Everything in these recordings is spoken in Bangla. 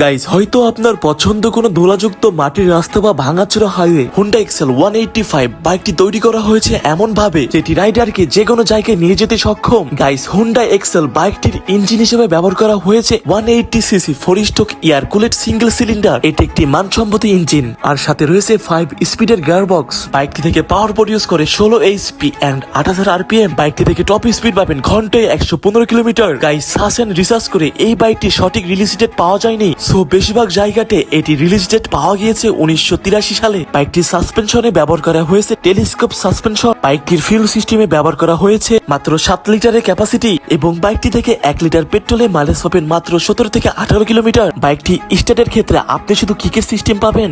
গাইস, হয়তো আপনার পছন্দ কোনো দোলাযুক্ত মাটির রাস্তা বা ভাঙাচোরা হাইওয়ে হোন্ডা এক্সেল 185 বাইকটি তৈরি করা হয়েছে এমন ভাবে যেটি রাইডারকে যে কোনো জায়গায় নিয়ে যেতে সক্ষম। গাইস, হোন্ডা এক্সেল বাইকটির ইঞ্জিন হিসেবে ব্যবহার করা হয়েছে 180cc 4 stroke air cooled single cylinder. এটি একটি মানসম্মত ইঞ্জিন আর সাথে রয়েছে 5 স্পিডের গিয়ারবক্স। বাইকটি থেকে পাওয়ার প্রডিউস করে 16 HP এন্ড 8000 RPM। বাইকটি থেকে টপ স্পিড পাবেন ঘন্টায় 115 kilometre. Guys, search and research করে এই বাইকটি সঠিক রিলিজ ডেট পাওয়া যায়নি, সো বেশিরভাগ জায়গাতে এটি রিলিজ ডেট পাওয়া গিয়েছে 1983 সালে। বাইকটির সাসপেনশনে ব্যবহার করা হয়েছে টেলিস্কোপ সাসপেনশন। বাইকটির ফিউল সিস্টেমে ব্যবহার করা হয়েছে মাত্র 7 লিটারের ক্যাপাসিটি এবং বাইকটি থেকে 1 লিটার পেট্রোলে মাইলেজ পাবেন মাত্র 17 থেকে 18 কিলোমিটার। বাইকটি স্টার্টের ক্ষেত্রে আপনি শুধু কিকের সিস্টেম পাবেন।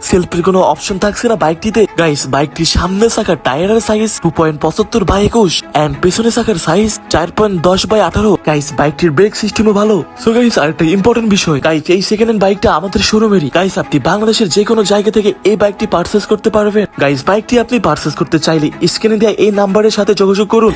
সেলফির কোনো অপশন থাকছে না বাইকটিতে। গাইস, বাইকটির সামনের চাকার টায়ারের সাইজ 2.75/21 এন্ড পেছনের চাকার সাইজ 4.10/18। গাইস, বাইকটির ব্রেক সিস্টেমও ভালো। সো গাইস, আরেকটা ইম্পর্টেন্ট বিষয়, গাইস এই সেকেন্ড হ্যান্ড বাইকটা আমাদের শোরুমেরই। গাইস, আপনি বাংলাদেশের যে কোনো জায়গা থেকে এই বাইকটি পারচেজ করতে পারবেন। গাইস, বাইকটি আপনি পারচেজ করতে চাইলে স্ক্রিনে দেওয়া এই নাম্বারের সাথে যোগাযোগ করুন।